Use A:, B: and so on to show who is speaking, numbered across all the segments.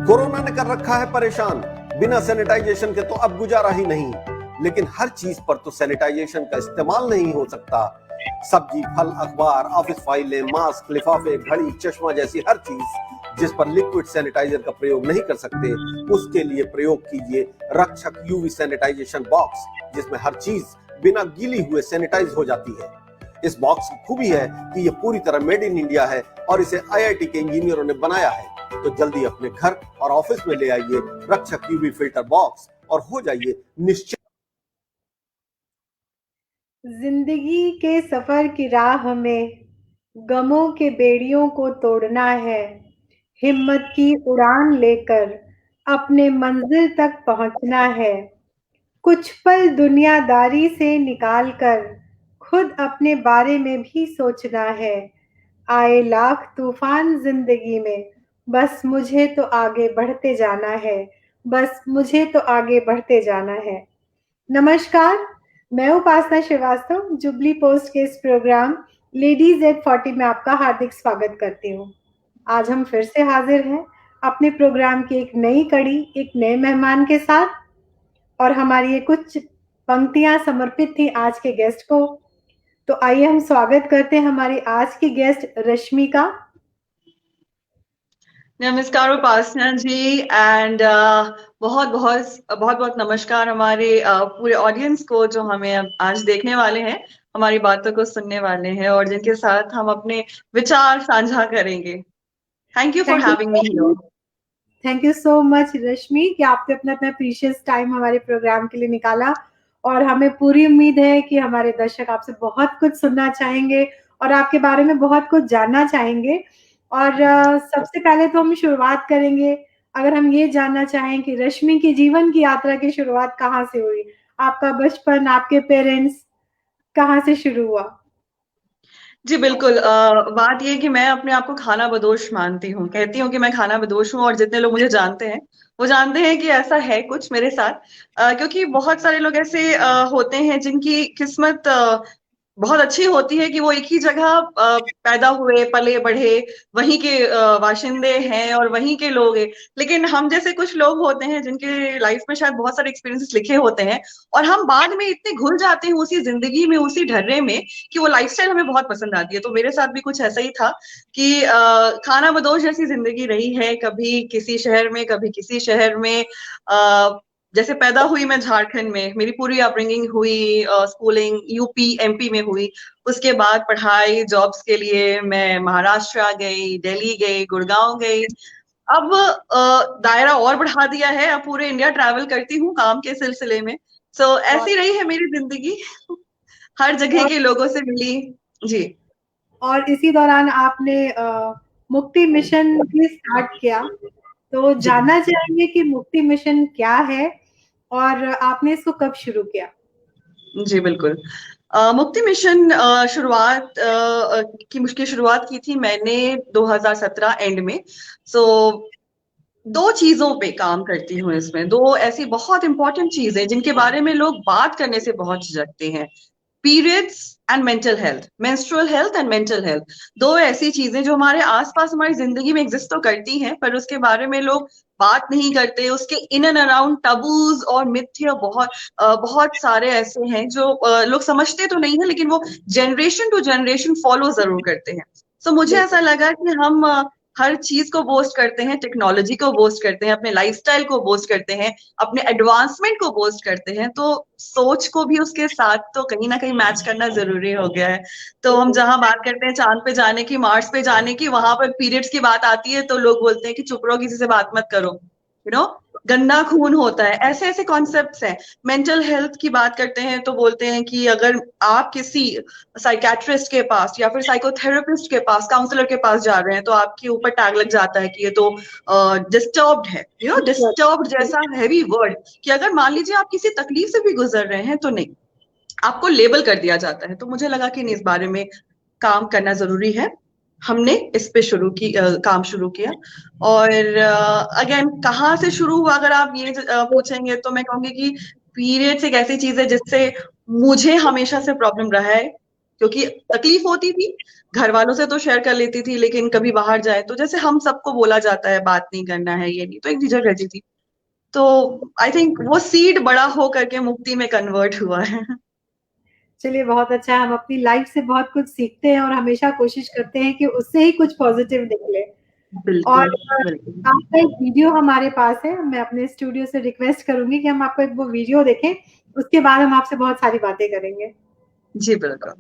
A: Corona ने कर रखा है परेशान, बिना सैनिटाइजेशन के तो अब गुजारा ही नहीं। लेकिन हर चीज पर तो सैनिटाइजेशन का इस्तेमाल नहीं हो सकता। सब्जी, फल, अखबार, ऑफिस फाइलें, मास्क, लिफाफे, घड़ी, चश्मा जैसी हर चीज जिस पर लिक्विड सैनिटाइजर का प्रयोग नहीं कर सकते, उसके लिए प्रयोग कीजिए रक्षक यूवी सैनिटाइजेशन बॉक्स, जिसमें हर चीज बिना गीली हुए सैनिटाइज हो जाती है। इस बॉक्स की खूबी है कि ये पूरी तरह मेड इन इंडिया है और इसे आईआईटी के इंजीनियरों ने बनाया है। तो जल्दी अपने घर और ऑफिस में ले आइए रक्षक यूवी फिल्टर बॉक्स और हो जाइए निश्चित।
B: जिंदगी के सफर की राह में गमों के बेड़ियों को तोड़ना है, हिम्मत की उड़ान लेकर अपने मंजिल तक पहुंचना है। कुछ पल दुनियादारी से निकाल कर खुद अपने बारे में भी सोचना है। आए लाख तूफान जिंदगी में, बस मुझे तो आगे बढ़ते जाना है, बस मुझे तो आगे बढ़ते जाना है। नमस्कार, मैं उपासना श्रीवास्तव जुबली पोस्ट के इस प्रोग्राम लेडीज एट 40 में आपका हार्दिक स्वागत करती हूँ। आज हम फिर से हाजिर हैं अपने प्रोग्राम की एक नई कड़ी, एक नए मेहमान के साथ, और हमारी ये कुछ पंक्तियां समर्पित थी आज के गेस्ट को। तो आइए हम स्वागत करते हैं हमारी आज की गेस्ट रश्मि का।
C: नमस्कार उपासना जी एंड बहुत बहुत बहुत बहुत नमस्कार हमारे पूरे ऑडियंस को जो हमें अब आज देखने वाले हैं, हमारी बातों को सुनने वाले हैं और जिनके साथ हम अपने विचार साझा करेंगे। Thank you for having me here.
B: Thank you so much Rashmi कि आपने अपना इतना प्रीशियस टाइम हमारे प्रोग्राम के लिए निकाला, और हमें पूरी उम्मीद है कि हमारे दर्शक आपसे बहुत कुछ सुनना चाहेंगे और आपके बारे में बहुत कुछ जानना चाहेंगे। और सबसे पहले तो हम शुरुआत करेंगे, अगर हम ये जानना चाहें कि रश्मि की जीवन की यात्रा की शुरुआत कहाँ से हुई? आपका बचपन, आपके पेरेंट्स, कहाँ से शुरू हुआ?
C: जी बिल्कुल। बात ये है कि मैं अपने आप को खाना बदोश मानती हूँ, कहती हूँ कि मैं खाना बदोश हूँ और जितने लोग मुझे जानते हैं वो जानते हैं कि ऐसा है कुछ मेरे साथ। क्योंकि बहुत सारे लोग ऐसे होते हैं जिनकी किस्मत बहुत अच्छी होती है कि वो एक ही जगह पैदा हुए, पले बढ़े, वहीं के वाशिंदे हैं और वहीं के लोग हैं। लेकिन हम जैसे कुछ लोग होते हैं जिनके लाइफ में शायद बहुत सारे एक्सपीरियंसेस लिखे होते हैं और हम बाद में इतने घुल जाते हैं उसी जिंदगी में, उसी ढर्रे में, कि वो लाइफस्टाइल हमें बहुत पसंद आती है। तो मेरे साथ भी कुछ ऐसा ही था कि खाना बदोश जैसी जिंदगी रही है, कभी किसी शहर में, कभी किसी शहर में। जैसे पैदा हुई मैं झारखंड में, मेरी पूरी अपब्रिंगिंग हुई, स्कूलिंग यूपी एमपी में हुई। उसके बाद पढ़ाई जॉब्स के लिए मैं महाराष्ट्र गई, दिल्ली गई, गुड़गांव गई। अब दायरा और बढ़ा दिया है, अब पूरे इंडिया ट्रैवल करती हूँ काम के सिलसिले में। सो ऐसी रही है मेरी जिंदगी। हर जगह के लोगों से मिली जी।
B: और इसी दौरान आपने मुक्ति मिशन भी स्टार्ट किया, तो जानना चाहेंगे कि मुक्ति मिशन क्या है और आपने इसको कब शुरू किया?
C: जी बिल्कुल। मुक्ति मिशन शुरुआत की थी मैंने 2017 एंड में। सो दो चीजों पे काम करती हूँ इसमें, दो ऐसी बहुत इंपॉर्टेंट चीजें जिनके बारे में लोग बात करने से बहुत झिझकते हैं। Periods and mental health, menstrual health and mental health, दो ऐसी चीजें जो हमारे आसपास हमारी जिंदगी में एग्जिस्ट तो करती हैं पर उसके बारे में लोग बात नहीं करते। उसके इन एंड अराउंड टबूज और मिथ्या बहुत सारे ऐसे हैं जो लोग समझते तो नहीं है, लेकिन वो जनरेशन टू जनरेशन फॉलो जरूर करते हैं। सो मुझे ऐसा लगा कि हम हर चीज को बोस्ट करते हैं, टेक्नोलॉजी को बोस्ट करते हैं, अपने लाइफस्टाइल को बोस्ट करते हैं, अपने एडवांसमेंट को बोस्ट करते हैं, तो सोच को भी उसके साथ तो कहीं ना कहीं मैच करना जरूरी हो गया है। तो हम जहां बात करते हैं चांद पे जाने की, मार्स पे जाने की, वहां पर पीरियड्स की बात आती है तो लोग बोलते हैं कि चुप रहो, किसी से बात मत करो, गंदा खून होता है। ऐसे ऐसे कॉन्सेप्ट्स हैं। मेंटल हेल्थ की बात करते हैं तो बोलते हैं कि अगर आप किसी साइकेट्रिस्ट के पास या फिर साइकोथेरेपिस्ट के पास, काउंसलर के पास जा रहे हैं तो आपके ऊपर टैग लग जाता है कि ये तो डिस्टर्ब्ड है। डिस्टर्ब्ड जैसा हैवी वर्ड, कि अगर मान लीजिए आप किसी तकलीफ से भी गुजर रहे हैं तो नहीं, आपको लेबल कर दिया जाता है। तो मुझे लगा कि नहीं, इस बारे में काम करना जरूरी है। हमने इस पे काम शुरू किया। और अगेन कहाँ से शुरू हुआ, अगर आप ये पूछेंगे तो मैं कहूंगी कि पीरियड्स एक ऐसी चीज है जिससे मुझे हमेशा से प्रॉब्लम रहा है। क्योंकि तकलीफ होती थी, घर वालों से तो शेयर कर लेती थी, लेकिन कभी बाहर जाए तो जैसे हम सबको बोला जाता है बात नहीं करना है, ये नहीं, तो एक झिझक रहती थी। तो आई थिंक वो सीड बड़ा हो करके मुक्ति में कन्वर्ट हुआ है।
B: चलिए, बहुत अच्छा है। हम अपनी लाइफ से बहुत कुछ सीखते हैं और हमेशा कोशिश करते हैं कि उससे ही कुछ पॉजिटिव निकले। और
C: बिल्कुल बिल्कुल।
B: आपका एक वीडियो हमारे पास है, मैं अपने स्टूडियो से रिक्वेस्ट करूंगी कि हम आपको एक वो वीडियो देखें, उसके बाद हम आपसे बहुत सारी बातें करेंगे।
C: जी बिल्कुल।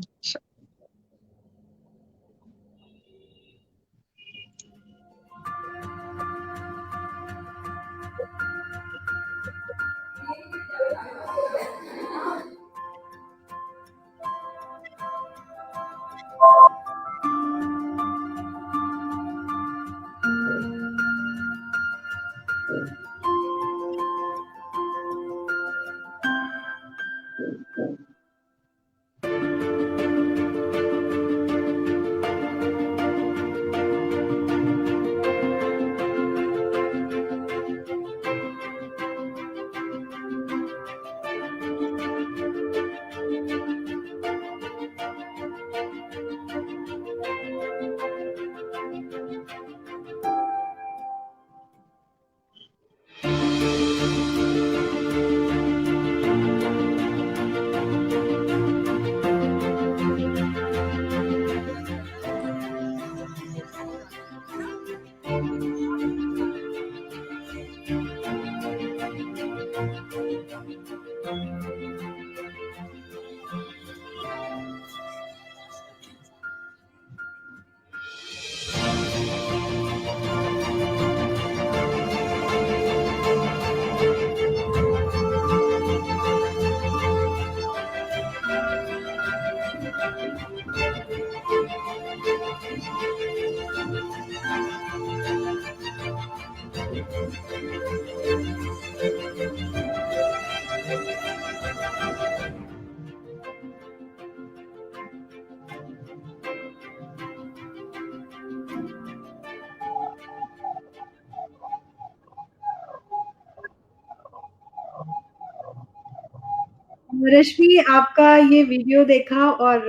B: रश्मि, आपका ये वीडियो देखा और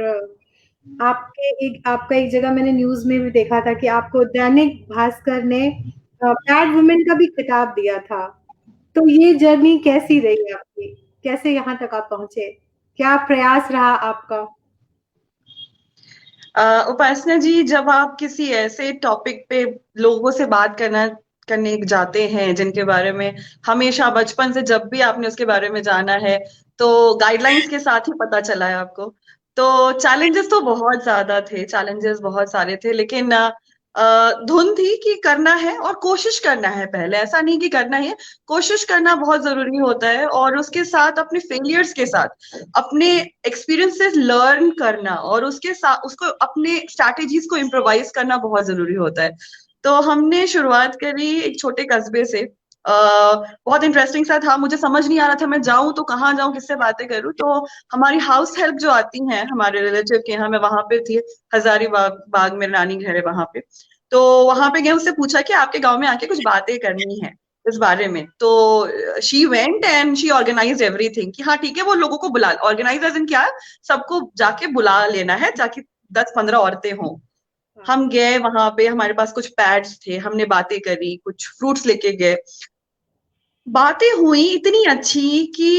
B: आपका एक जगह मैंने न्यूज में भी देखा था कि आपको दैनिक भास्कर ने पैड वुमेन का भी खिताब दिया था। तो ये जर्नी कैसी रही आपकी? कैसे यहाँ तक आप पहुंचे? क्या प्रयास रहा आपका?
C: उपासना जी, जब आप किसी ऐसे टॉपिक पे लोगों से बात करने जाते हैं जिनके बारे में हमेशा बचपन से जब भी आपने उसके बारे में जाना है तो गाइडलाइंस के साथ ही पता चला है आपको, तो चैलेंजेस तो बहुत ज्यादा थे, चैलेंजेस बहुत सारे थे, लेकिन धुन थी कि करना है और कोशिश करना है। पहले ऐसा नहीं कि करना ही है, कोशिश करना बहुत जरूरी होता है, और उसके साथ अपने फेलियर्स के साथ अपने एक्सपीरियंस से लर्न करना और उसके साथ उसको अपने स्ट्रैटेजीज को इम्प्रोवाइज करना बहुत जरूरी होता है। तो हमने शुरुआत करी एक छोटे कस्बे से। बहुत इंटरेस्टिंग सा था, मुझे समझ नहीं आ रहा था मैं जाऊं तो कहाँ जाऊं, किससे बातें करूं। तो हमारी हाउस हेल्प जो आती हैं हमारे रिलेटिव के यहाँ, मैं वहां पे थी, हजारीबाग बाग में नानी घर है वहां पे। तो वहां पे गए, उससे पूछा कि आपके गांव में आके कुछ बातें करनी है इस बारे में। तो she went and she organise everything कि हाँ ठीक है, वो लोगों को बुला, ऑर्गेनाइज एज इन क्या, सबको जाके बुला लेना है, जाके 10-15 औरतें हों। हम गए वहां पे, हमारे पास कुछ पैड्स थे, हमने बातें करी, कुछ फ्रूट्स लेके गए, बातें हुई इतनी अच्छी कि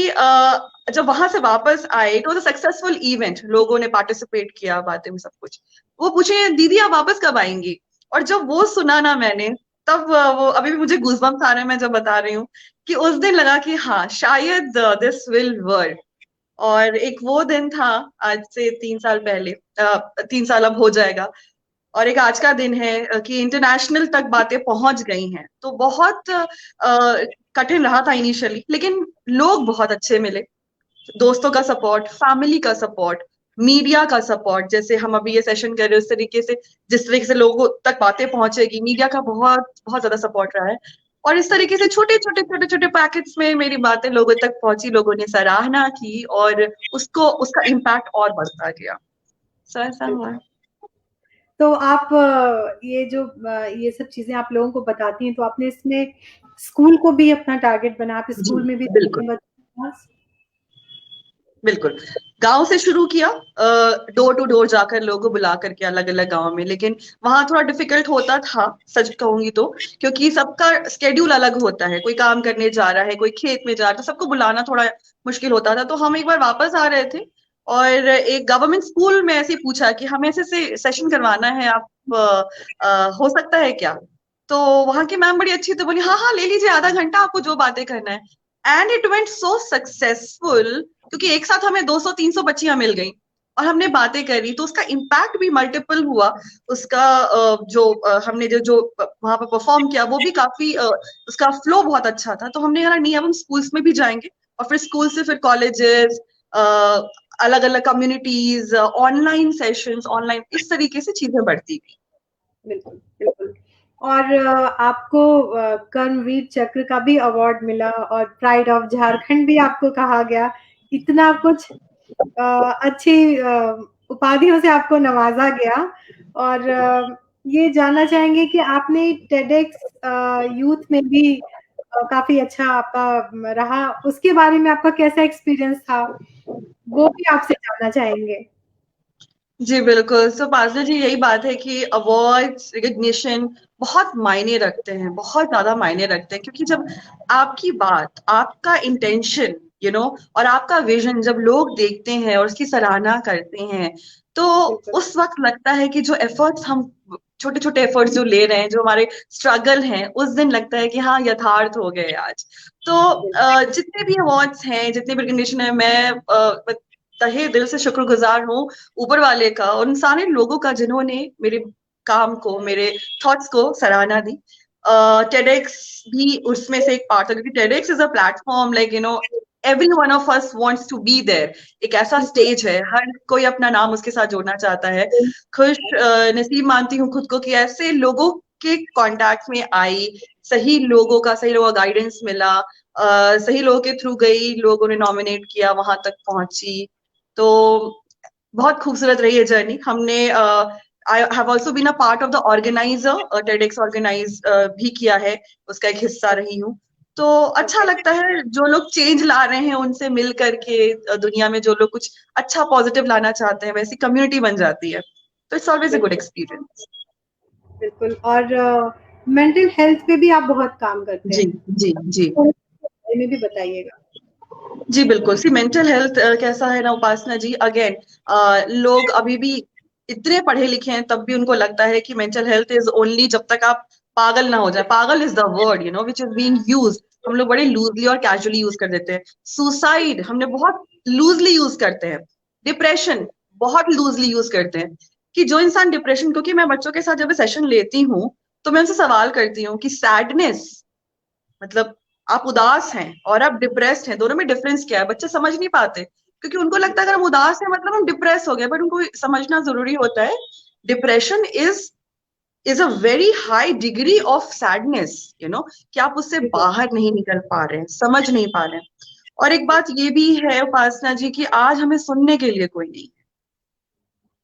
C: जब वहां से वापस आए, it was a successful event, लोगों ने पार्टिसिपेट किया, बातें हुई, सब कुछ। वो पूछे दीदी आप वापस कब आएंगी, और जब वो सुना ना मैंने, तब वो अभी भी मुझे गूज़बम्प्स आ रहे हैं मैं जब बता रही हूँ, कि उस दिन लगा कि हाँ शायद दिस विल वर्क। और एक वो दिन था, आज से 3 साल पहले, 3 साल अब हो जाएगा, और एक आज का दिन है कि इंटरनेशनल तक बातें पहुंच गई हैं। तो बहुत कठिन रहा था इनिशियली, लेकिन लोग बहुत अच्छे मिले, दोस्तों का सपोर्ट, फैमिली का सपोर्ट, मीडिया का सपोर्ट, जैसे हम अभी ये सेशन कर रहे हैं उस तरीके से, जिस तरीके से लोगों तक बातें पहुंचेगी, मीडिया का बहुत बहुत ज्यादा सपोर्ट रहा है। और इस तरीके से छोटे छोटे छोटे छोटे पैकेट्स में मेरी बातें लोगों तक पहुंची, लोगों ने सराहना की, और उसका इम्पैक्ट और बढ़ता गया। सो ऐसा हुआ।
B: तो आप ये सब चीजें आप लोगों को बताती हैं, तो आपने इसमें स्कूल को भी अपना टारगेट बना, आप
C: जी
B: स्कूल में भी
C: बिल्कुल। बिल्कुल। गांव से शुरू किया, डोर टू डोर जाकर लोगों को बुला करके अलग अलग गांव में, लेकिन वहां थोड़ा डिफिकल्ट होता था, सच कहूंगी तो, क्योंकि सबका स्केड्यूल अलग होता है, कोई काम करने जा रहा है, कोई खेत में जा रहा है, तो सबको बुलाना थोड़ा मुश्किल होता था। तो हम एक बार वापस आ रहे थे और एक गवर्नमेंट स्कूल में ऐसे ही पूछा कि हमें ऐसे से सेशन करवाना है, आप हो सकता है क्या? तो वहां की मैम बड़ी अच्छी, तो बोली हाँ हाँ ले लीजिए, आधा घंटा, आपको जो बातें करना है। And it went so successful, क्योंकि एक साथ हमें 200-300 बच्चियां मिल गई और हमने बातें करी, तो उसका इम्पैक्ट भी मल्टीपल हुआ। उसका हमने जो वहां पर परफॉर्म किया वो भी काफी उसका फ्लो बहुत अच्छा था। तो हमने कहा नहीं, अब हम स्कूल्स में भी जाएंगे, और फिर स्कूल से फिर कॉलेजेस, अलग अलग कम्युनिटीज, ऑनलाइन सेशंस, ऑनलाइन, इस तरीके से चीजें बढ़ती गई।
B: बिल्कुल, बिल्कुल। और आपको कर्मवीर चक्र का भी अवार्ड मिला और प्राइड ऑफ झारखंड भी आपको कहा गया। इतना कुछ अच्छी उपाधियों से आपको नवाजा गया। और ये जानना चाहेंगे कि आपने टेडेक्स यूथ में भी काफी अच्छा आपका रहा, उसके बारे में आपका कैसा एक्सपीरियंस था, वो भी आपसे जानना चाहेंगे।
C: जी बिल्कुल। सो पास्टर जी, यही बात है कि अवार्ड्स, रिकग्निशन बहुत मायने रखते हैं, बहुत ज्यादा मायने रखते हैं, क्योंकि जब आपकी बात, आपका इंटेंशन, और आपका विजन जब लोग देखते हैं और उसकी सराहना करते हैं, तो उस वक्त लगता है कि जो एफर्ट्स हम, छोटे छोटे एफर्ट्स जो ले रहे हैं, जो हमारे स्ट्रगल हैं, उस दिन लगता है कि हाँ, यथार्थ हो गए आज। तो जितने भी अवार्ड्स हैं, जितने भी रिकग्निशन है, मैं तहे दिल से शुक्रगुजार हूँ ऊपर वाले का, और उन सारे लोगों का जिन्होंने मेरे काम को, मेरे थॉट्स को सराहना दी। टेडेक्स भी उसमें से एक पार्ट था, क्योंकि TEDx is a platform, like every one of us wants to be there. एक ऐसा स्टेज है, हर कोई अपना नाम उसके साथ जोड़ना चाहता है। खुश नसीब मानती हूँ खुद को कि ऐसे लोगों के कांटेक्ट में आई, सही लोगों का गाइडेंस मिला, सही लोगों के थ्रू गई, लोगों ने नॉमिनेट किया, वहां तक पहुंची। तो बहुत खूबसूरत रही है जर्नी। हमने I have also been a part of the organiser, TEDx organise भी किया है, उसका एक हिस्सा रही हूँ। तो अच्छा लगता है, जो लोग चेंज ला रहे हैं उनसे मिल करके, दुनिया में जो लोग कुछ अच्छा पॉजिटिव लाना चाहते हैं, वैसी कम्युनिटी बन जाती है। तो it's always a good experience.
B: बिल्कुल। और मेंटल हेल्थ पे भी आप बहुत काम करते
C: जी
B: हैं,
C: जी जी
B: थोड़ा बारे में भी बताइएगा।
C: जी बिल्कुल। सी मेंटल हेल्थ कैसा है ना उपासना जी, अगेन लोग अभी भी इतने पढ़े लिखे हैं, तब भी उनको लगता है कि मेंटल हेल्थ इज ओनली जब तक आप पागल ना हो जाए। पागल is the word which is being use, हम लोग बड़े लूजली और कैजुअली यूज कर देते हैं। सुसाइड हमने बहुत लूजली यूज करते हैं। डिप्रेशन बहुत लूजली यूज करते हैं। कि जो इंसान डिप्रेशन, क्योंकि मैं बच्चों के साथ जब सेशन लेती हूँ तो मैं उनसे सवाल करती हूँ कि सैडनेस मतलब आप उदास हैं और आप डिप्रेस्ड हैं, दोनों में डिफरेंस क्या है? बच्चे समझ नहीं पाते, क्योंकि उनको लगता है अगर हम उदास हैं मतलब हम डिप्रेस हो गए, बट उनको समझना जरूरी होता है depression is a very high degree of sadness, कि आप उससे बाहर नहीं निकल पा रहे हैं, समझ नहीं पा रहे हैं। और एक बात ये भी है उपासना जी कि आज हमें सुनने के लिए कोई नहीं है।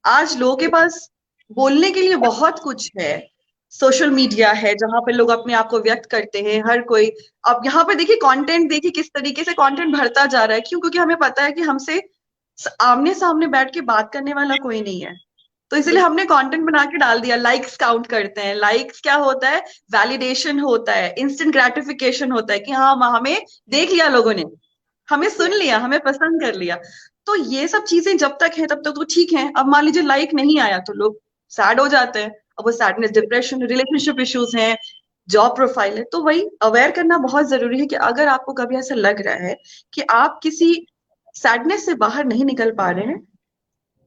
C: आज लोगों के पास बोलने के लिए बहुत कुछ है। सोशल मीडिया है जहां पे लोग अपने आप को व्यक्त करते हैं, हर कोई। अब यहाँ पे देखिए कंटेंट, देखिए किस तरीके से कंटेंट भरता जा रहा है। क्यों? क्योंकि हमें पता है कि हमसे आमने सामने बैठ के बात करने वाला कोई नहीं है, तो इसलिए हमने कंटेंट बना के डाल दिया। लाइक्स काउंट करते हैं। लाइक्स क्या होता है? वैलिडेशन होता है, इंस्टेंट ग्रेटिफिकेशन होता है कि हाँ, हमें देख लिया लोगों ने, हमें सुन लिया, हमें पसंद कर लिया। तो ये सब चीजें जब तक है तब तक तो ठीक है। अब मान लीजिए लाइक नहीं आया तो लोग सैड हो जाते हैं। अब वो सैडनेस, डिप्रेशन, रिलेशनशिप इश्यूज हैं, जॉब प्रोफाइल है। तो वही अवेयर करना बहुत जरूरी है कि अगर आपको कभी ऐसा लग रहा है कि आप किसी सैडनेस से बाहर नहीं निकल पा रहे हैं,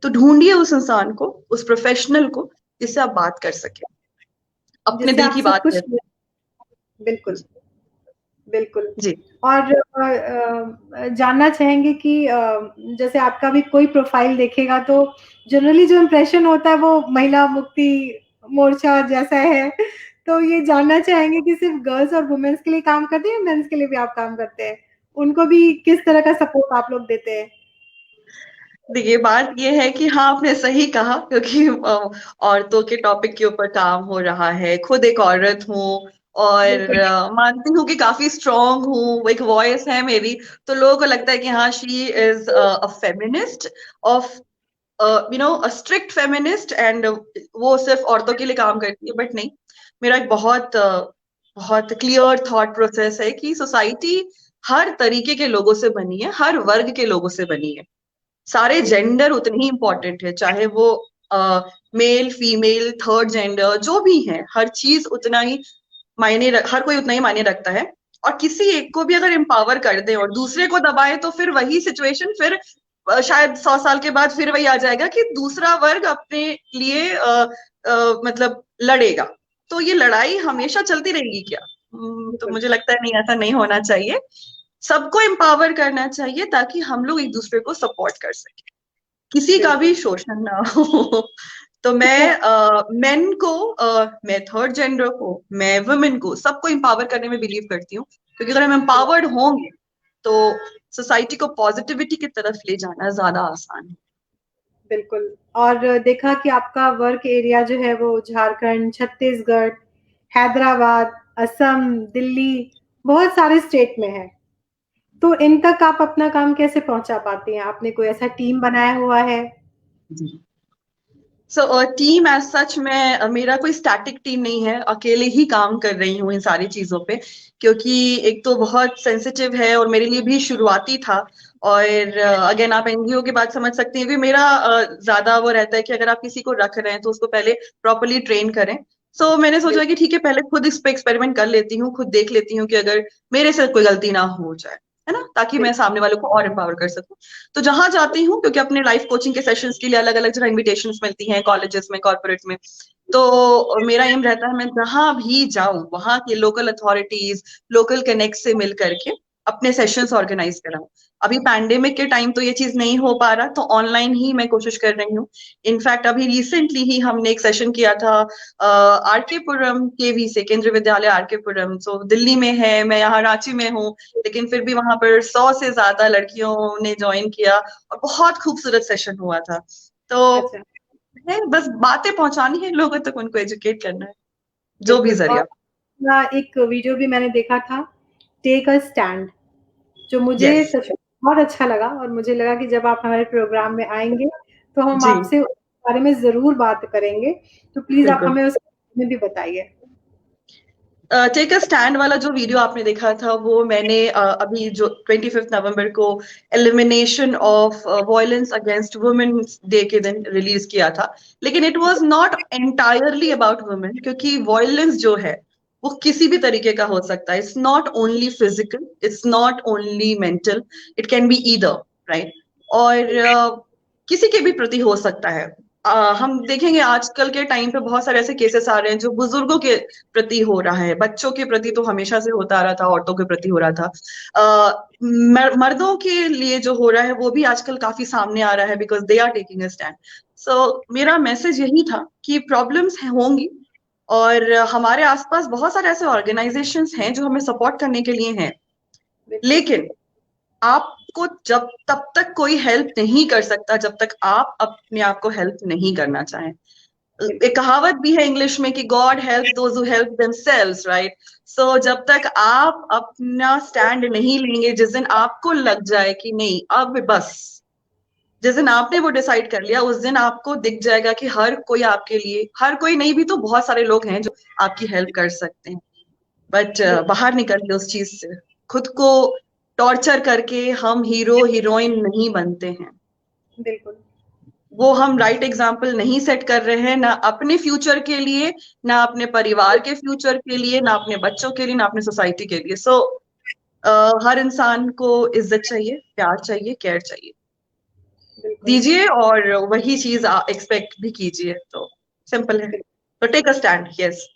C: तो ढूंढिए उस इंसान को, उस प्रोफेशनल को, जिससे आप बात कर सके, अपने
B: जिससे
C: दिल
B: आप
C: की
B: सब
C: बात
B: कुछ।
C: कर।
B: बिल्कुल, बिल्कुल।
C: जी
B: और जानना चाहेंगे कि जैसे आपका भी कोई प्रोफाइल देखेगा तो जनरली जो इम्प्रेशन होता है वो महिला मुक्ति मोर्चा जैसा है। तो ये जानना चाहेंगे कि सिर्फ गर्ल्स और वुमेन्स के लिए काम करते हैं या मेंस के लिए भी आप काम करते हैं? उनको भी किस तरह का सपोर्ट आप लोग देते हैं?
C: देखिए, बात ये है कि हाँ, आपने सही कहा, क्योंकि औरतों के टॉपिक के ऊपर काम हो रहा है। खुद एक औरत हूँ और मानती हूँ कि काफी स्ट्रांग हूँ, एक वॉइस है मेरी, तो लोगों को लगता है कि हाँ, she is a feminist of a strict feminist, and वो सिर्फ औरतों के लिए काम करती है, बट नहीं। मेरा एक बहुत क्लियर थॉट प्रोसेस है कि सोसाइटी हर तरीके के लोगों से बनी है, हर वर्ग के लोगों से बनी है। सारे जेंडर उतने ही इंपॉर्टेंट है, चाहे वो मेल फीमेल थर्ड जेंडर जो भी है, हर चीज उतना ही हर कोई उतना ही मायने रखता है। और किसी एक को भी अगर एम्पावर कर दे और दूसरे को दबाए, तो फिर वही सिचुएशन फिर शायद 100 साल के बाद फिर वही आ जाएगा कि दूसरा वर्ग अपने लिए मतलब लड़ेगा। तो ये लड़ाई हमेशा चलती रहेगी क्या? तो मुझे लगता है नहीं, ऐसा नहीं होना चाहिए। सबको एम्पावर करना चाहिए ताकि हम लोग एक दूसरे को सपोर्ट कर सके, किसी का भी शोषण ना हो। तो मैं मैं थर्ड जेंडर को, मैं वुमेन को, सबको एम्पावर करने में बिलीव करती हूँ, क्योंकि अगर हम एम्पावर्ड होंगे तो सोसाइटी को पॉजिटिविटी की तरफ ले जाना ज्यादा आसान है।
B: बिल्कुल। और देखा कि आपका वर्क एरिया जो है वो झारखंड, छत्तीसगढ़, हैदराबाद, असम, दिल्ली, बहुत सारे स्टेट में है। तो इन तक आप अपना काम कैसे पहुंचा पाती हैं? आपने कोई ऐसा टीम बनाया हुआ है?
C: सो टीम एज सच, मेरा कोई स्टैटिक टीम नहीं है, अकेले ही काम कर रही हूँ इन सारी चीजों पे, क्योंकि एक तो बहुत सेंसिटिव है और मेरे लिए भी शुरुआती था। और अगेन आप एनजीओ की बात समझ सकते हैं कि मेरा ज्यादा वो रहता है कि अगर आप किसी को रख रहे हैं तो उसको पहले प्रॉपरली ट्रेन करें। सो मैंने सोचा कि ठीक है, पहले खुद इस पे एक्सपेरिमेंट कर लेती हूँ, खुद देख लेती हूँ कि अगर मेरे से कोई गलती ना हो जाए, है ना, ताकि मैं सामने वालों को और एम्पावर कर सकूं। तो जहां जाती हूँ, क्योंकि अपने लाइफ कोचिंग के सेशंस के लिए अलग अलग जगह इन्विटेशंस मिलती हैं, कॉलेजेस में, कॉर्पोरेट में, तो मेरा एम रहता है मैं जहां भी जाऊं वहां के लोकल अथॉरिटीज, लोकल कनेक्ट से मिल करके अपने सेशंस ऑर्गेनाइज कराऊं। अभी पैंडेमिक के टाइम तो ये चीज नहीं हो पा रहा, तो ऑनलाइन ही मैं कोशिश कर रही हूँ। इनफैक्ट अभी रिसेंटली ही हमने एक सेशन किया था आरके पुरम केवी से, केंद्रीय विद्यालय आरके पुरम, तो दिल्ली में है, मैं यहाँ रांची में हूँ, लेकिन फिर भी वहां पर 100 से ज्यादा लड़कियों ने ज्वाइन किया और बहुत खूबसूरत सेशन हुआ था। तो
B: अच्छा।
C: है बस बातें पहुंचानी है लोगों तक, उनको एजुकेट करना है, जो भी
B: बिल्कुल।
C: जरिया।
B: और एक वीडियो भी मैंने देखा था, टेक अ स्टैंड, जो मुझे
C: यस।
B: सच में बहुत अच्छा लगा, और मुझे लगा कि जब आप हमारे प्रोग्राम में आएंगे तो हम
C: जी
B: आपसे उस बारे में जरूर बात करेंगे। तो प्लीज आप
C: बिल्कुल।
B: हमें उसके बारे में भी बताइए।
C: टेक अ स्टैंड वाला जो वीडियो आपने देखा था, वो मैंने अभी जो 25 नवंबर को elimination of violence against women day के दिन रिलीज किया था। लेकिन it was not entirely about women, क्योंकि वायलेंस जो है वो किसी भी तरीके का हो सकता है। It's not only physical, it's not only mental, it can be either, right. और किसी के भी प्रति हो सकता है। हम देखेंगे आजकल के टाइम पे बहुत सारे ऐसे केसेस आ रहे हैं जो बुजुर्गों के प्रति हो रहा है, बच्चों के प्रति तो हमेशा से होता आ रहा था, औरतों के प्रति हो रहा था, मर्दों के लिए जो हो रहा है वो भी आजकल काफी सामने आ रहा है, because they are taking a stand. So मेरा मैसेज यही था कि प्रॉब्लम्स होंगी, और हमारे आसपास बहुत सारे ऐसे ऑर्गेनाइजेशंस हैं जो हमें सपोर्ट करने के लिए हैं,
B: बिल्कुल।
C: लेकिन आपको जब तब तक कोई हेल्प नहीं कर सकता जब तक आप अपने आप को हेल्प नहीं करना चाहें। एक
B: बिल्कुल।
C: कहावत भी है इंग्लिश में कि God help those who help themselves, right. So जब तक आप अपना स्टैंड नहीं लेंगे, जिस दिन आपको लग जाए कि नहीं अब बस, जिस दिन आपने वो डिसाइड कर लिया, उस दिन आपको दिख जाएगा कि हर कोई आपके लिए, हर कोई नहीं भी तो बहुत सारे लोग हैं जो आपकी हेल्प कर सकते हैं। बट बाहर निकलिए उस चीज से, खुद को टॉर्चर करके हम हीरो हीरोइन नहीं बनते हैं।
B: बिल्कुल।
C: वो हम राइट एग्जाम्पल नहीं सेट कर रहे हैं, ना अपने फ्यूचर के लिए, ना अपने परिवार के फ्यूचर के लिए, ना अपने बच्चों के लिए, ना अपने सोसाइटी के लिए। सो हर इंसान को इज्जत चाहिए, प्यार चाहिए, केयर चाहिए,
B: बिल्कुल।
C: दीजिए, और वही चीज एक्सपेक्ट भी कीजिए। तो सिंपल है। तो टेक अ स्टैंड, यस।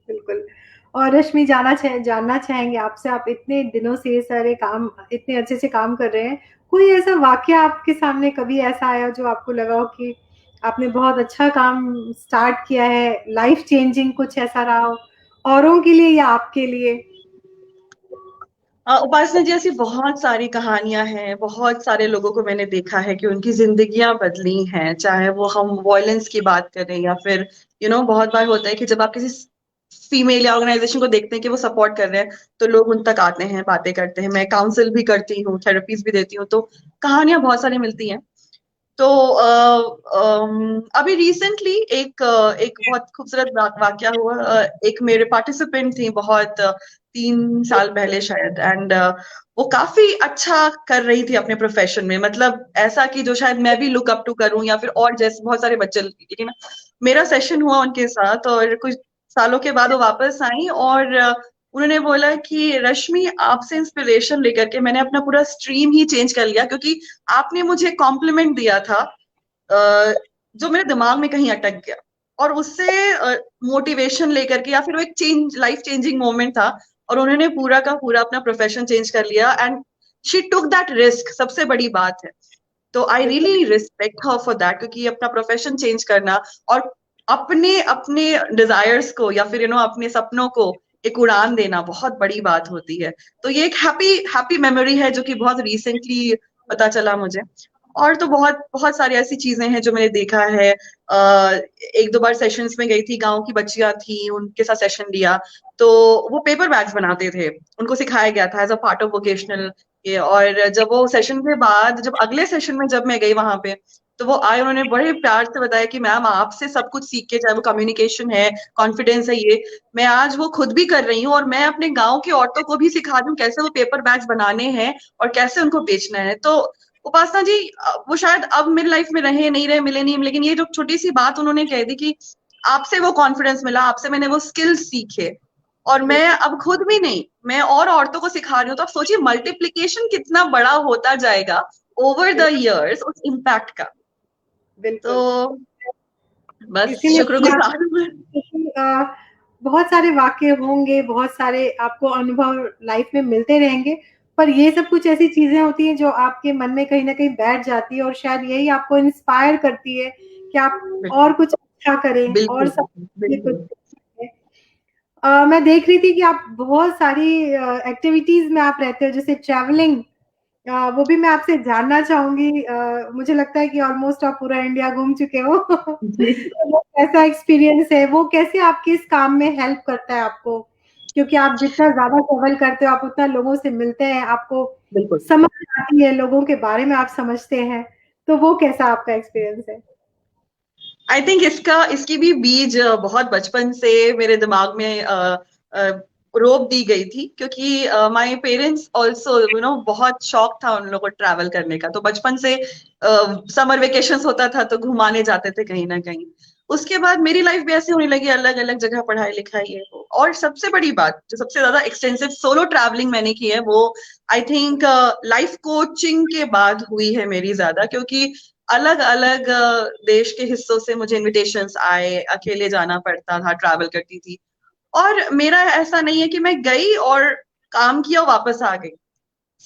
B: बिल्कुल। और रश्मि, जानना चाहेंगे आपसे, आप इतने दिनों से ये सारे काम इतने अच्छे से काम कर रहे हैं, कोई ऐसा वाकया आपके सामने कभी ऐसा आया जो आपको लगा हो कि आपने बहुत अच्छा काम स्टार्ट किया है, लाइफ चेंजिंग कुछ ऐसा रहा हो, औरों के लिए या आपके लिए?
C: उपासना जी, ऐसी बहुत सारी कहानियां हैं, बहुत सारे लोगों को मैंने देखा है कि उनकी जिंदगियां बदली हैं, चाहे वो हम वॉयलेंस की बात करें या फिर बहुत बार होता है कि जब आप किसी फीमेल या ऑर्गेनाइजेशन को देखते हैं कि वो सपोर्ट कर रहे हैं, तो लोग उन तक आते हैं, बातें करते हैं। मैं काउंसिल भी करती हूँ, थेरेपीज भी देती हूँ, तो कहानियां बहुत सारी मिलती हैं। तो अभी रिसेंटली एक बहुत खूबसूरत वाकया हुआ। एक मेरे पार्टिसिपेंट थी बहुत 3 साल पहले शायद, एंड वो काफी अच्छा कर रही थी अपने प्रोफेशन में, मतलब ऐसा कि जो शायद मैं भी लुक अप टू करूं या फिर और जैसे बहुत सारे बच्चे। लेकिन मेरा सेशन हुआ उनके साथ और कुछ सालों के बाद वो वापस आई और उन्होंने बोला कि रश्मि, आपसे इंस्पिरेशन लेकर के मैंने अपना पूरा स्ट्रीम ही चेंज कर लिया, क्योंकि आपने मुझे कॉम्प्लीमेंट दिया था जो मेरे दिमाग में कहीं अटक गया, और उससे मोटिवेशन लेकर के, या फिर वो एक चेंज, लाइफ चेंजिंग मोमेंट था, और उन्होंने पूरा का पूरा अपना प्रोफेशन चेंज कर लिया, and she took that risk. सबसे बड़ी बात है, तो I really respect her for that, क्योंकि अपना प्रोफेशन चेंज करना और अपने अपने डिजायर्स को या फिर अपने सपनों को एक उड़ान देना बहुत बड़ी बात होती है। तो ये एक हैप्पी हैप्पी मेमोरी है जो कि बहुत रिसेंटली पता चला मुझे। और तो बहुत बहुत सारी ऐसी चीजें हैं जो मैंने देखा है। एक दो बार सेशंस में गई थी, गांव की बच्चियां थी, उनके साथ सेशन लिया, तो वो पेपर बैग्स बनाते थे, उनको सिखाया गया था as a part of vocational ये। और जब वो सेशन के बाद, जब अगले सेशन में जब मैं गई वहां पे, तो वो आए, उन्होंने बड़े प्यार से बताया कि मैम, आपसे सब कुछ सीख के, चाहे वो कम्युनिकेशन है, कॉन्फिडेंस है, ये मैं आज वो खुद भी कर रही हूँ, और मैं अपने गांव की औरतों को भी सिखा रही हूँ कैसे वो पेपर बैग्स बनाने हैं और कैसे उनको बेचना है। तो उपासना जी, वो शायद अब मिड लाइफ में रहे नहीं रहे, मिले नहीं, लेकिन ये जो छोटी सी बात उन्होंने कह दी कि आपसे वो कॉन्फिडेंस मिला, आपसे मैंने वो स्किल्स सीखे, और मैं अब खुद भी नहीं, मैं और औरतों को सिखा रही हूँ। तो आप सोचिए मल्टीप्लिकेशन कितना बड़ा होता जाएगा ओवर द इयर्स उस इम्पैक्ट का।
B: बिल्कुल।
C: तो बस
B: इसीलिए
C: शुक्रगुजार हूँ मैं।
B: बहुत सारे वाक्य होंगे, बहुत सारे आपको अनुभव लाइफ में मिलते रहेंगे, पर ये सब कुछ ऐसी चीजें होती हैं जो आपके मन में कहीं ना कहीं बैठ जाती है, और शायद यही आपको इंस्पायर करती है कि आप और
C: बिल्कुल
B: कुछ अच्छा करें और
C: बिल्कुल
B: सब ये कुछ
C: बिल्कुल।
B: सीखें। मैं देख रही थी कि आप बहुत सारी एक्टिविटीज में आप रहते हो, जैसे ट्रैवलिंग, वो भी मैं आपसे जानना चाहूंगी। मुझे लगता है कि ऑलमोस्ट आप पूरा इंडिया घूम चुके हो। तो वो कैसा एक्सपीरियंस है, वो कैसे आपके इस काम में हेल्प करता है आपको, क्योंकि आप जितना ज्यादा ट्रेवल करते हो, आप उतना लोगों से मिलते हैं, आपको
C: बिल्कुल।
B: समझ आती है, लोगों के बारे में आप समझते हैं, तो वो कैसा आपका एक्सपीरियंस है?
C: आई थिंक इसकी भी बीज बहुत बचपन से मेरे दिमाग में रोप दी गई थी, क्योंकि माय पेरेंट्स आल्सो बहुत शौक था उन लोगों को ट्रैवल करने का। तो बचपन से समर वेकेशंस होता था तो घुमाने जाते थे कहीं ना कहीं। उसके बाद मेरी लाइफ भी ऐसे होने लगी, अलग अलग जगह पढ़ाई लिखाई है वो। और सबसे बड़ी बात, जो सबसे ज्यादा एक्सटेंसिव सोलो ट्रैवलिंग मैंने की है, वो आई थिंक लाइफ कोचिंग के बाद हुई है मेरी ज्यादा, क्योंकि अलग अलग देश के हिस्सों से मुझे इनविटेशंस आए, अकेले जाना पड़ता था, ट्रैवल करती थी। और मेरा ऐसा नहीं है कि मैं गई और काम किया और वापस आ गई।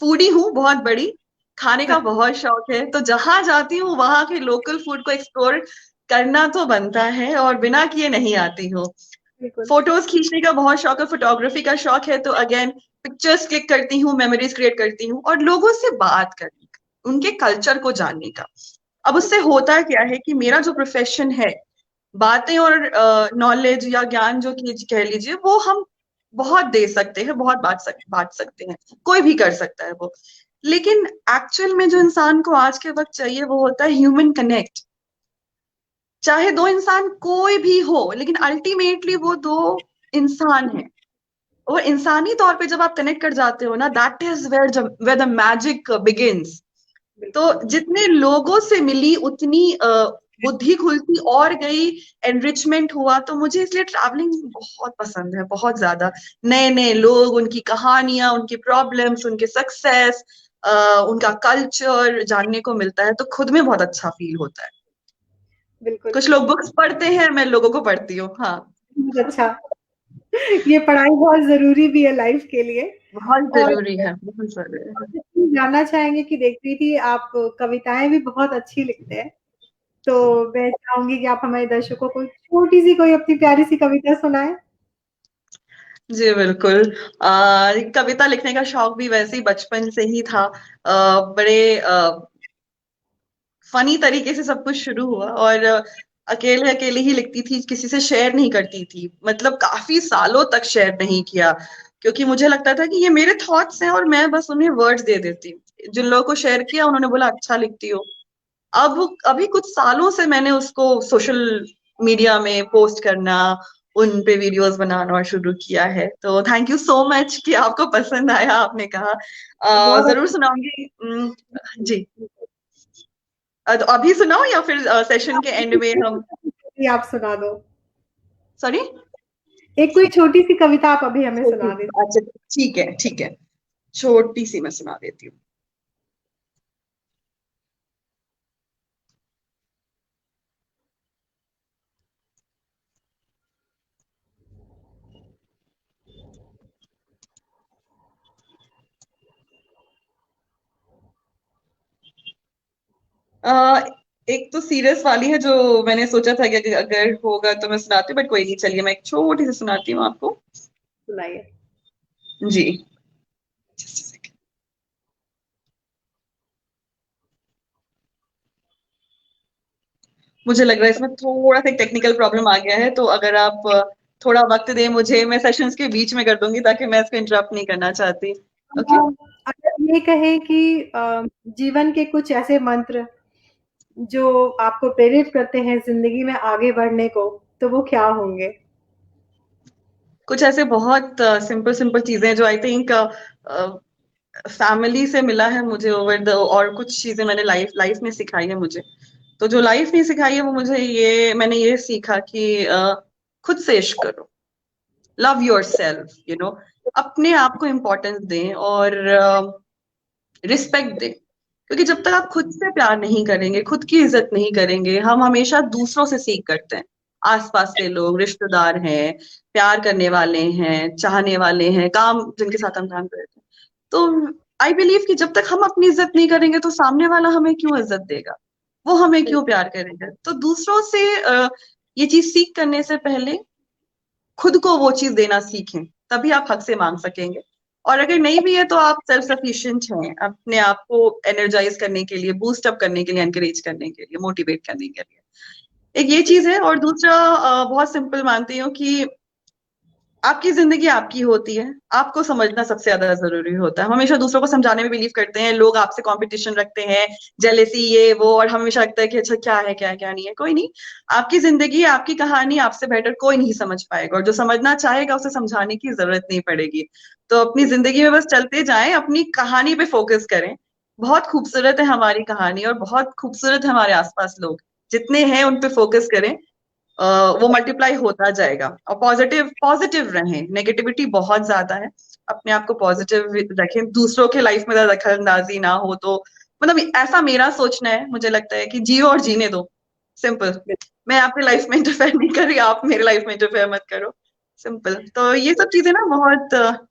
C: फूडी हूँ बहुत बड़ी, खाने का बहुत शौक है, तो जहां जाती हूँ वहां के लोकल फूड को एक्सप्लोर करना तो बनता है, और बिना किए नहीं आती हूँ।
B: बिल्कुल।
C: फोटोज खींचने का बहुत शौक है, फोटोग्राफी का शौक है, तो अगेन पिक्चर्स क्लिक करती हूँ, मेमोरीज क्रिएट करती हूँ, और लोगों से बात करने का, उनके कल्चर को जानने का। अब उससे होता क्या है कि मेरा जो प्रोफेशन है, बातें और नॉलेज या ज्ञान जो कह लीजिए, वो हम बहुत दे सकते हैं, बहुत बांट सकते हैं, कोई भी कर सकता है वो। लेकिन एक्चुअल में जो इंसान को आज के वक्त चाहिए, वो होता है ह्यूमन कनेक्ट। चाहे दो इंसान कोई भी हो, लेकिन अल्टीमेटली वो दो इंसान है। और इंसानी तौर पे जब आप कनेक्ट कर जाते हो ना, that is where the magic begins. तो
B: बिल्कुल।
C: जितने लोगों से मिली, उतनी बुद्धि खुलती और गई, एनरिचमेंट हुआ। तो मुझे इसलिए ट्रैवलिंग बहुत पसंद है, बहुत ज्यादा। नए नए लोग, उनकी कहानियां, उनकी प्रॉब्लम्स, उनके सक्सेस, उनका कल्चर जानने को मिलता है, तो खुद में बहुत अच्छा फील होता है।
B: बिल्कुल।
C: कुछ लोग बुक्स पढ़ते हैं, मैं लोगों को पढ़ती हूँ। हाँ।
B: बहुत अच्छा। ये पढ़ाई बहुत जरूरी भी है लाइफ के लिए।
C: बहुत
B: और
C: जरूरी है, बहुत जरूरी है।
B: जानना चाहेंगे कि देख रही थी आप कविताएं भी बहुत अच्छी लिखते हैं, तो मैं चाहूंगी कि आप हमारे दर्शकों को छोटी सी कोई अपनी प्यारी सी कविता सुनाएं।
C: जी बिल्कुल। कविता लिखने का शौक भी वैसे ही बचपन से ही था। बड़े फनी तरीके से सब कुछ शुरू हुआ, और अकेले अकेले ही लिखती थी, किसी से शेयर नहीं करती थी, मतलब काफी सालों तक शेयर नहीं किया, क्योंकि मुझे लगता था कि ये मेरे थॉट्स हैं और मैं बस उन्हें वर्ड्स दे देती हूँ। जिन लोगों को शेयर किया उन्होंने बोला अच्छा लिखती हो। अब अभी कुछ सालों से मैंने उसको सोशल मीडिया में पोस्ट करना, उन पे वीडियोस बनाना शुरू किया है। तो थैंक यू सो मच कि आपको पसंद आया, आपने कहा।
B: बहुत
C: जरूर सुनाऊंगी। जी। तो अभी सुनाओ या फिर सेशन के एंड में हम?
B: अच्छी आप सुना दो।
C: सॉरी।
B: एक कोई छोटी सी कविता आप अभी हमें सुना दीजिए।
C: अच्छा, ठीक है ठीक है, छोटी सी मैं सुना देती हूँ। अ, एक तो सीरियस वाली है जो मैंने सोचा था कि अगर होगा तो मैं सुनाती हूँ, बट कोई नहीं, चलिए मैं एक छोटी सी सुनाती हूँ आपको।
B: सुनाइए।
C: जी। मुझे लग रहा है इसमें थोड़ा सा टेक्निकल प्रॉब्लम आ गया है, तो अगर आप थोड़ा वक्त दें मुझे, मैं सेशंस के बीच में कर दूंगी ताकि मैं इसको इंटरप्ट नहीं करना चाहती। ओके।
B: अगर ये कहें कि जीवन के कुछ ऐसे मंत्र जो आपको प्रेरित करते हैं जिंदगी में आगे बढ़ने को, तो वो क्या होंगे?
C: कुछ ऐसे बहुत सिंपल सिंपल चीजें जो आई थिंक फैमिली से मिला है मुझे ओवर द, और कुछ चीजें मैंने लाइफ लाइफ में सिखाई है मुझे। तो जो लाइफ नहीं सिखाई है वो मुझे ये, मैंने ये सीखा कि खुद से इश्क करो, लव योर सेल्फ, अपने आप को इम्पोर्टेंस दें और रिस्पेक्ट दें। क्योंकि जब तक आप खुद से प्यार नहीं करेंगे, खुद की इज्जत नहीं करेंगे, हम हमेशा दूसरों से सीख करते हैं। आसपास के लोग, रिश्तेदार हैं, प्यार करने वाले हैं, चाहने वाले हैं, काम जिनके साथ हम काम करते हैं। तो आई बिलीव कि जब तक हम अपनी इज्जत नहीं करेंगे तो सामने वाला हमें क्यों इज्जत देगा, वो हमें क्यों प्यार करेगा। तो दूसरों से ये चीज सीख करने से पहले खुद को वो चीज देना सीखें, तभी आप हक से मांग सकेंगे। और अगर नहीं भी है तो आप सेल्फ सफिशिएंट हैं, अपने आप को एनर्जाइज करने के लिए, बूस्ट अप करने के लिए, एनकरेज करने के लिए, मोटिवेट करने के लिए। एक ये चीज है। और दूसरा, बहुत सिंपल मानती हूँ कि आपकी जिंदगी आपकी होती है, आपको समझना सबसे ज्यादा जरूरी होता है। हम हमेशा दूसरों को समझाने में बिलीव करते हैं, लोग आपसे कंपटीशन रखते हैं, जेलेसी ये वो, और हमेशा लगता है कि अच्छा क्या है क्या है क्या नहीं है। कोई नहीं, आपकी जिंदगी, आपकी कहानी आपसे बेटर कोई नहीं समझ पाएगा, और जो समझना चाहेगा उसे समझाने की जरूरत नहीं पड़ेगी। तो अपनी जिंदगी में बस चलते जाएं, अपनी कहानी पे फोकस करें। बहुत खूबसूरत है हमारी कहानी, और बहुत खूबसूरत है हमारे आसपास लोग, जितने हैं उन पे फोकस करें। वो मल्टीप्लाई होता जाएगा। और पॉजिटिव पॉजिटिव रहें, नेगेटिविटी बहुत ज्यादा है, अपने आप को पॉजिटिव रखें, दूसरों के लाइफ में दखल अंदाजी ना हो। तो मतलब ऐसा मेरा सोचना है, मुझे लगता है कि जियो और जीने दो, सिंपल। मैं आपकी लाइफ में इंटरफेयर नहीं कर रही, आप मेरे लाइफ में इंटरफेयर मत करो, सिंपल। तो ये सब चीजें ना बहुत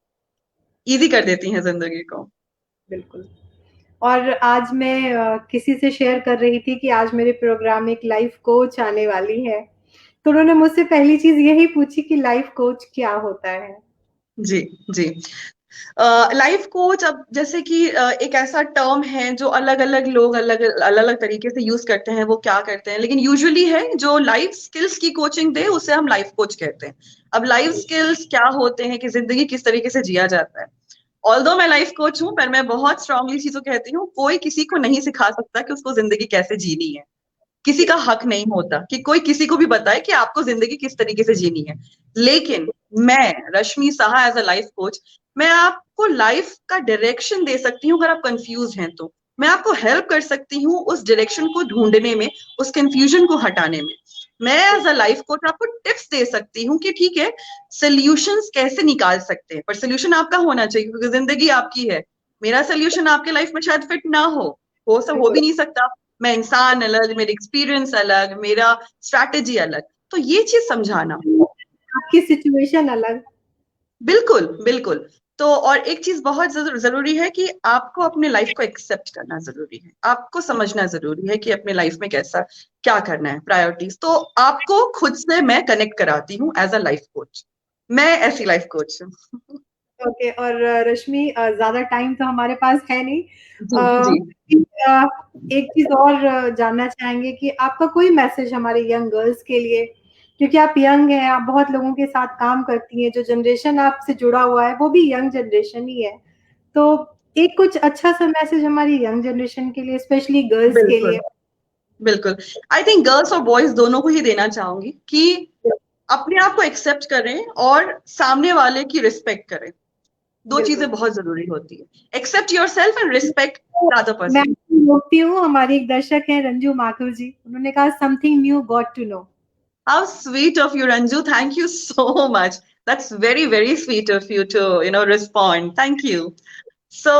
C: इजी कर देती हैं जिंदगी को।
B: बिल्कुल। और आज मैं किसी से शेयर कर रही थी कि आज मेरे प्रोग्राम में एक लाइफ कोच आने वाली है, तो उन्होंने मुझसे पहली चीज यही पूछी कि लाइफ कोच क्या होता है?
C: जी। जी। लाइफ कोच, अब जैसे कि एक ऐसा टर्म है जो अलग अलग लोग अलग अलग अलग तरीके से यूज करते हैं, वो क्या करते हैं, लेकिन यूजुअली है जो लाइफ स्किल्स की कोचिंग दे उसे हम लाइफ कोच कहते हैं। अब लाइफ स्किल्स क्या होते हैं कि जिंदगी किस तरीके से जिया जाता है। ऑल्दो मैं लाइफ कोच हूं, पर मैं बहुत स्ट्रांगली चीजों कहती हूँ, कोई किसी को नहीं सिखा सकता कि उसको जिंदगी कैसे जीनी है। किसी का हक नहीं होता कि कोई किसी को भी बताए कि आपको जिंदगी किस तरीके से जीनी है। लेकिन मैं, Rashmi Saha, as a life coach, मैं आपको लाइफ का डायरेक्शन दे सकती हूँ। अगर आप कंफ्यूज हैं तो मैं आपको हेल्प कर सकती हूँ उस डायरेक्शन को ढूंढने में, उस कंफ्यूजन को हटाने में। मैं एज अ लाइफ कोच आपको टिप्स दे सकती हूँ कि ठीक है, सोल्यूशंस कैसे निकाल सकते हैं, पर सोल्यूशन आपका होना चाहिए, क्योंकि जिंदगी आपकी है। मेरा सोल्यूशन आपके लाइफ में शायद फिट ना हो सब हो भी नहीं सकता। मैं इंसान अलग, मेरी एक्सपीरियंस अलग, मेरा स्ट्रैटेजी अलग। तो ये चीज समझाना।
B: आपकी सिचुएशन अलग।
C: बिल्कुल बिल्कुल। तो और एक चीज बहुत जरूरी है कि आपको अपने लाइफ को एक्सेप्ट करना जरूरी है, आपको समझना जरूरी है कि अपने लाइफ में कैसा क्या करना है, प्रायोरिटीज। तो आपको खुद से मैं कनेक्ट कराती हूँ एज अ लाइफ कोच। मैं ऐसी लाइफ कोच हूँ।
B: ओके, और रश्मि, ज्यादा टाइम तो हमारे पास है नहीं।
C: जी जी।
B: एक चीज और जानना चाहेंगे कि आपका कोई मैसेज हमारे यंग गर्ल्स के लिए, क्योंकि आप यंग हैं, आप बहुत लोगों के साथ काम करती हैं, जो जनरेशन आपसे जुड़ा हुआ है वो भी यंग जनरेशन ही है, तो एक कुछ अच्छा सा मैसेज हमारी यंग जनरेशन के लिए, स्पेशली गर्ल्स के
C: बिल्कुल
B: लिए।
C: बिल्कुल। आई थिंक गर्ल्स और बॉयज दोनों को ही देना चाहूंगी कि अपने आप को एक्सेप्ट करें और सामने वाले की रिस्पेक्ट करें। दो
B: बिल्कुल।
C: चीजें बहुत जरूरी होती है, except your self and respect
B: to
C: the other
B: मैं
C: पर्सन।
B: आपको रोकती हूँ, हमारी एक दर्शक है रंजू माथुर जी, उन्होंने कहा something new got to know.
C: How sweet of you, Ranju. Thank you so much. That's very, very sweet of you to, respond. Thank you. So,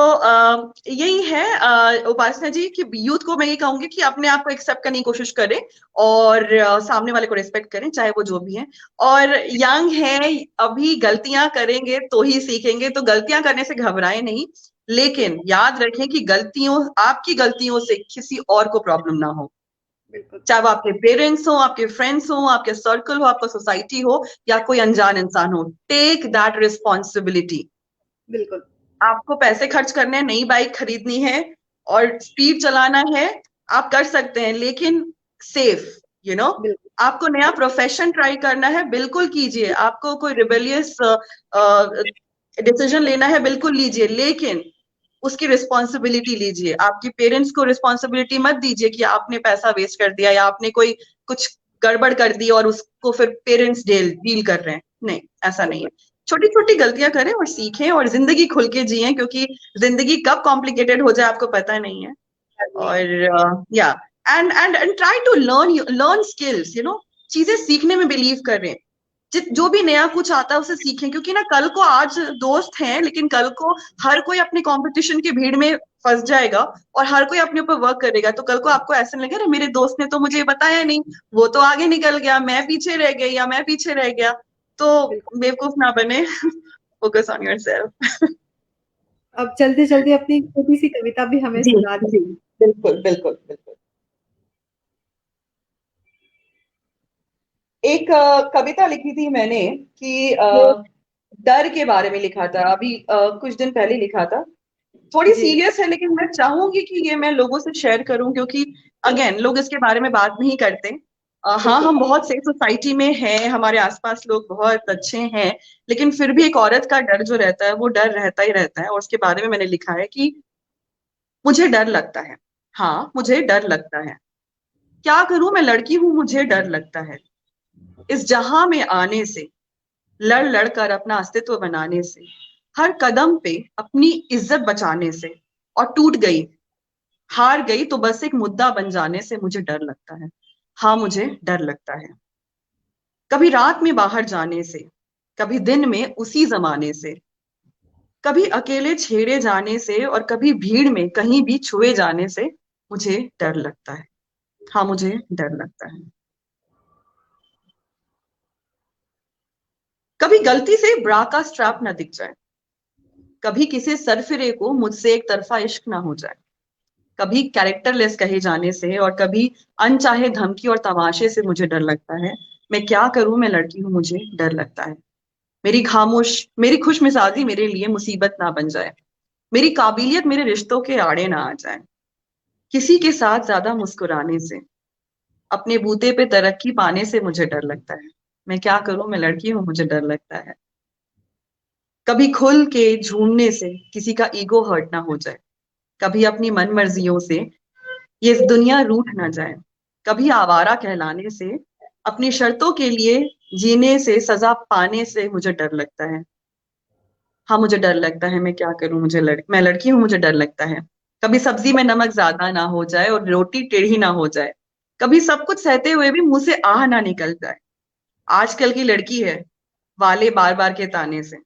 C: यही है उपासना जी कि यूथ को मैं ये कहूंगी कि अपने आप को एक्सेप्ट करने की कोशिश करें और सामने वाले को रिस्पेक्ट करें, चाहे वो जो भी है। और यंग है, अभी गलतियां करेंगे तो ही सीखेंगे, तो गलतियां करने से घबराएं नहीं, लेकिन याद रखें कि आपकी गलतियों से किसी और को प्रॉब्लम ना हो, चाहे वो आपके पेरेंट्स हो, आपके फ्रेंड्स हो, आपके सर्कल हो, आपका सोसाइटी हो, या कोई अनजान इंसान हो। Take that responsibility.
B: बिल्कुल।
C: आपको पैसे खर्च करने हैं, नई बाइक खरीदनी है और स्पीड चलाना है, आप कर सकते हैं, लेकिन सेफ,
B: बिल्कुल।
C: आपको नया प्रोफेशन ट्राई करना है, बिल्कुल कीजिए। आपको कोई रिबेलियस डिसीजन लेना है, बिल्कुल लीजिए, लेकिन उसकी रिस्पॉन्सिबिलिटी लीजिए। आपके पेरेंट्स को रिस्पॉन्सिबिलिटी मत दीजिए कि आपने पैसा वेस्ट कर दिया या आपने कोई कुछ गड़बड़ कर दी और उसको फिर पेरेंट्स डील कर रहे हैं। नहीं, ऐसा नहीं है। छोटी छोटी गलतियां करें और सीखें और जिंदगी खुल के जिए, क्योंकि जिंदगी कब कॉम्प्लिकेटेड हो जाए आपको पता नहीं है। और या and try to learn skills, चीजें सीखने में बिलीव करें। जो भी नया कुछ आता है उसे सीखें, क्योंकि ना कल को आज दोस्त हैं, लेकिन कल को हर कोई अपने कंपटीशन की भीड़ में फंस जाएगा और हर कोई अपने ऊपर वर्क करेगा, तो कल को आपको ऐसा लगेगा अरे मेरे दोस्त ने तो मुझे बताया नहीं, वो तो आगे निकल गया, मैं पीछे रह गई या मैं पीछे रह गया। तो
B: बिल्कुल।
C: बेवकूफ ना बने, फोकस ऑन योरसेल्फ।
B: अब चलते चलते अपनी छोटी सी कविता भी हमें
C: जी
B: सुना
C: जी,
B: दी।
C: बिल्कुल बिल्कुल बिल्कुल। एक कविता लिखी थी मैंने कि डर के बारे में लिखा था, अभी कुछ दिन पहले लिखा था। थोड़ी
B: जी।
C: सीरियस है, लेकिन मैं चाहूंगी कि ये मैं लोगों से शेयर करूं, क्योंकि अगेन लोग इसके बारे में बात नहीं करते। हाँ,
B: बिल्कुल।
C: हम बहुत सेफ सोसाइटी में हैं, हमारे आसपास लोग बहुत अच्छे हैं, लेकिन फिर भी एक औरत का डर जो रहता है वो डर रहता ही रहता है। और उसके बारे में मैंने लिखा है कि मुझे डर लगता है, हाँ मुझे डर लगता है, क्या करूं मैं लड़की हूं, मुझे डर लगता है, इस जहां में आने से, लड़ लड़ कर अपना अस्तित्व बनाने से, हर कदम पे अपनी इज्जत बचाने से, और टूट गई, हार गई तो बस एक मुद्दा बन जाने से मुझे डर लगता है। हाँ मुझे डर लगता है, कभी रात में बाहर जाने से, कभी दिन में उसी जमाने से, कभी अकेले छेड़े जाने से और कभी भीड़ में कहीं भी छुए जाने से मुझे डर लगता है। हाँ मुझे डर लगता है, कभी गलती से ब्रा का स्ट्रैप ना दिख जाए, कभी किसी सरफिरे को मुझसे एक तरफा इश्क ना हो जाए, कभी कैरेक्टरलेस कहे जाने से और कभी अनचाहे धमकी और तमाशे से मुझे डर लगता है। मैं क्या करूं, मैं लड़की हूं, मुझे डर लगता है। मेरी खुश मिजाजी मेरे लिए मुसीबत ना बन जाए, मेरी काबिलियत मेरे रिश्तों के आड़े ना आ जाए, किसी के साथ ज्यादा मुस्कुराने से, अपने बूते पे तरक्की पाने से मुझे डर लगता है। मैं क्या करूं, मैं लड़की हूं, मुझे डर लगता है। कभी खुल के झूमने से किसी का ईगो हर्ट ना हो जाए, कभी अपनी मन मर्जियों से ये दुनिया रूठ ना जाए, कभी आवारा कहलाने से, अपनी शर्तों के लिए जीने से सजा पाने से मुझे डर लगता है। हाँ मुझे डर लगता है, मैं क्या करूं, मैं लड़की हूं, मुझे डर लगता है। कभी सब्जी में नमक ज्यादा ना हो जाए और रोटी टेढ़ी ना हो जाए, कभी सब कुछ सहते हुए भी मुंह से आह ना निकल जाए, आजकल की लड़की है वाले बार बार के ताने से,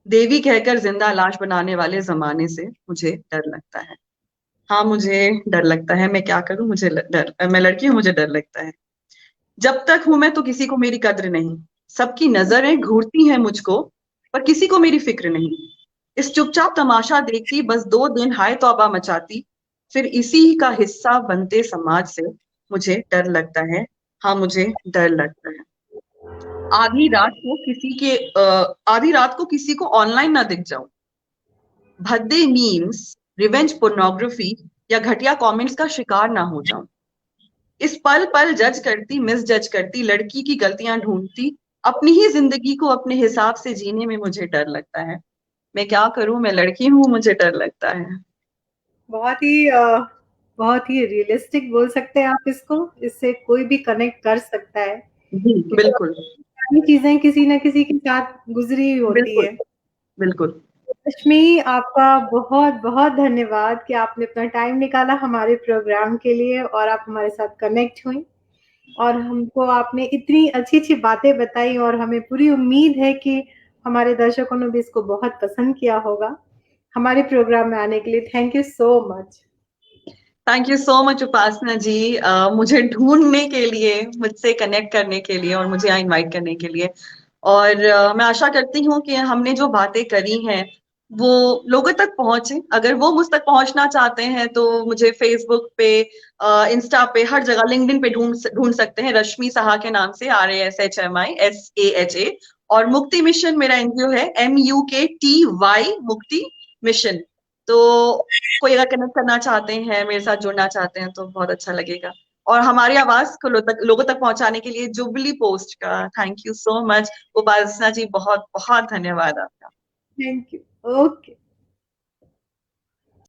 C: देवी कहकर जिंदा लाश बनाने वाले जमाने से मुझे डर लगता है। हाँ मुझे डर लगता है, मैं क्या करूं, मैं लड़की हूं, मुझे डर लगता है। जब तक हूं मैं तो किसी को मेरी कद्र नहीं, सबकी नजरें घूरती हैं मुझको, पर किसी को मेरी फिक्र नहीं, इस चुपचाप तमाशा देखती बस 2 दिन हाय तौबा मचाती, फिर इसी का हिस्सा बनते समाज से मुझे डर लगता है। हाँ मुझे डर लगता है। आधी रात को किसी को ऑनलाइन ना दिख जाऊं, भद्दे मीम्स, रिवेंज पोर्नोग्राफी या घटिया कमेंट्स का शिकार ना हो जाऊं। इस पल पल जज करती, मिस जज करती, लड़की की गलतियां ढूंढती, अपनी ही जिंदगी को अपने हिसाब से जीने में मुझे डर लगता है। मैं क्या करूं, मैं लड़की हूं, मुझे डर लगता है।
B: बहुत ही बहुत ही रियलिस्टिक बोल सकते हैं आप इसको, इससे कोई भी कनेक्ट कर सकता है,
C: जी
B: क्योंकि
C: बिल्कुल।
B: सारी चीजें किसी न किसी के साथ गुजरी हुई होती
C: बिल्कुल
B: है।
C: बिल्कुल।
B: रश्मि, आपका बहुत बहुत धन्यवाद कि आपने अपना टाइम निकाला हमारे प्रोग्राम के लिए और आप हमारे साथ कनेक्ट हुई और हमको आपने इतनी अच्छी अच्छी बातें बताई और हमें पूरी उम्मीद है कि हमारे दर्शकों ने भी इसको बहुत पसंद किया होगा। हमारे प्रोग्राम में आने के लिए thank you so much.
C: Thank you so much Upasana ji, मुझे ढूंढने के लिए, मुझसे कनेक्ट करने के लिए और मुझे यहाँ इनवाइट करने के लिए। और मैं आशा करती हूँ कि हमने जो बातें करी हैं वो लोगों तक पहुंचे। अगर वो मुझ तक पहुंचना चाहते हैं तो मुझे फेसबुक पे, इंस्टा पे, हर जगह, लिंक्डइन पे ढूंढ सकते हैं, रश्मि साहा के नाम से, RASHMISAHA। और मुक्ति मिशन मेरा एनजीओ है, MUKTY मुक्ति मिशन। तो कोई अगर कनेक्ट करना चाहते हैं, मेरे साथ जुड़ना चाहते हैं तो बहुत अच्छा लगेगा। और हमारी आवाज को लोगों तक पहुंचाने के लिए जुबली पोस्ट का thank you so much. Upasana जी बहुत बहुत धन्यवाद आपका।
B: Thank you. ओके।